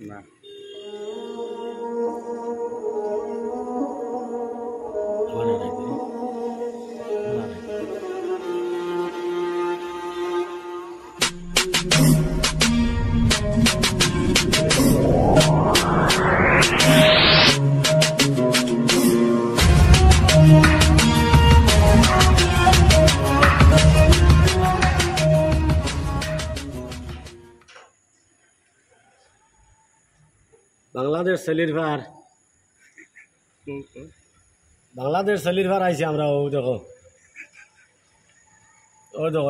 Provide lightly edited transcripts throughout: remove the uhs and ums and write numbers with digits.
না বাংলাদেশ সেলির ভার বাংলাদেশ সেলির ভার আইছি আমরা। ও দেখো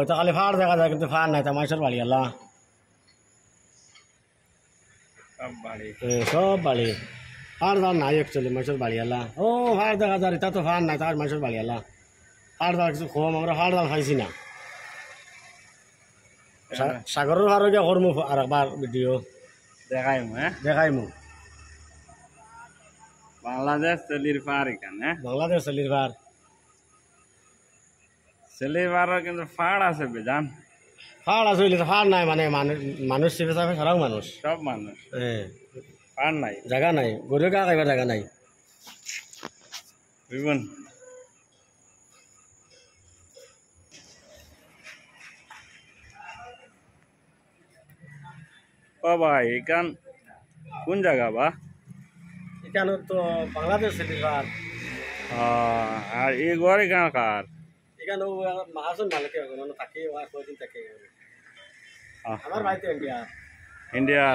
এটা খালি ফাড় দেখা যায় কিন্তু ফাড় নাই, তা মাইসের বাড়ি আল্লাহ সব বাড়ি ফাড় ধার নাই একচুয়ালি মাইসের বাড়ি আল্লাহ। ও ফাড় দেখা যায়, এটা তো ফাড় নাই, তার মাইসের বাড়ি আল্লাহ। ফাড় ধার কিছু কম, আমরা ফাড় ধার খাইছি না। সাগরের ভার গিয়া করমু আর একবার ভিডিও দেখাইমু। বাংলাদেশ সেলির পার এখানে বাংলাদেশ সেলির ভার সেলির পারও কিন্তু ফাড় আছে বেজান। ফাড় আছে হইলে ফাড় নাই, মানে মানুষ চেপে চাপে সারাও মানুষ, সব মানুষ হ্যাঁ ফাড় নাই, জায়গা নাই, গরু গা খাইবার জায়গা নাই। বুঝবেন ও ভাই এখান কোন জায়গা বা? এখানে তো বাংলাদেশ সেলির ভার। আর এই ঘর এখানে কার? এখানে মহাজন মালিক থাকে, কদিন থাকে আমার বাড়িতে ইন্ডিয়া। ইন্ডিয়া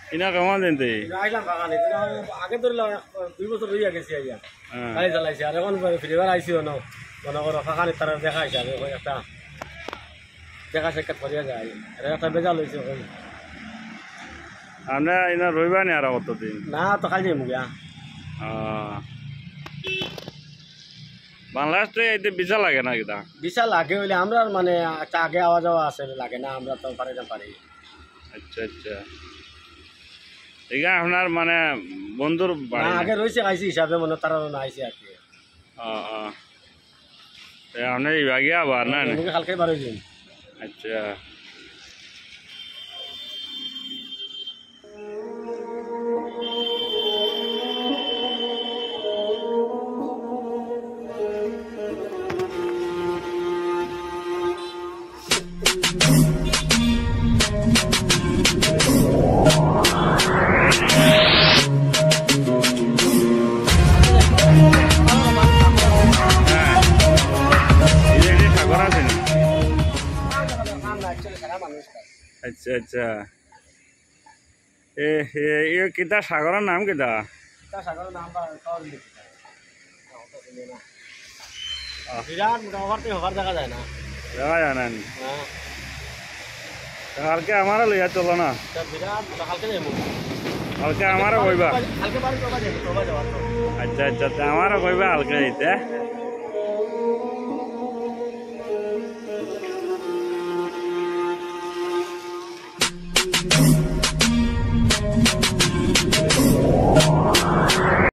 কিনা কেমন দিন তুই? আইলাম বাগানে, আগে ধরলে 2 বছর রইয়া গেছি আইয়া গাড়ি চালাইছি, আর এখন ফিরিবার আইসিও ন মনে করো ফাঁকানি তারা দেখাইছে আর একটা দেখা সাক্ষাৎ করিয়া যায়, আর একটা বেজাল হয়েছে। আমরা এনা রইবা নি আর কতদিন? না তো খাই যাই মুগিয়া বাংলাদেশ তো এতে ভিসা লাগে না কিনা? ভিসা লাগে হইলে আমরা মানে একটা আগে আওয়া যাওয়া আছে, লাগে না আমরা তো পারি না পারি। আচ্ছা আচ্ছা, এখানে আপনার মানে বন্ধুর বাড়ি? আগে রয়েছে আইসি হিসাবে মনে তারা না আইসি আর কি। আপনার ইবাগে আবার না? কালকে বার হয়েছি। আচ্ছা আচ্ছা আচ্ছা, কিতা সাগরের নাম কিতা? সাগরের নাম বিরাট মোটামুটি হবার দেখা যায় না, দেখা যায় না। কালকে আমারও লইয়া চলো না? বিরাট কালকে কালকে আমারও কইবা? কালকে বাড়ি আচ্ছা আচ্ছা, আমারও কইবা কালকে যাইতে।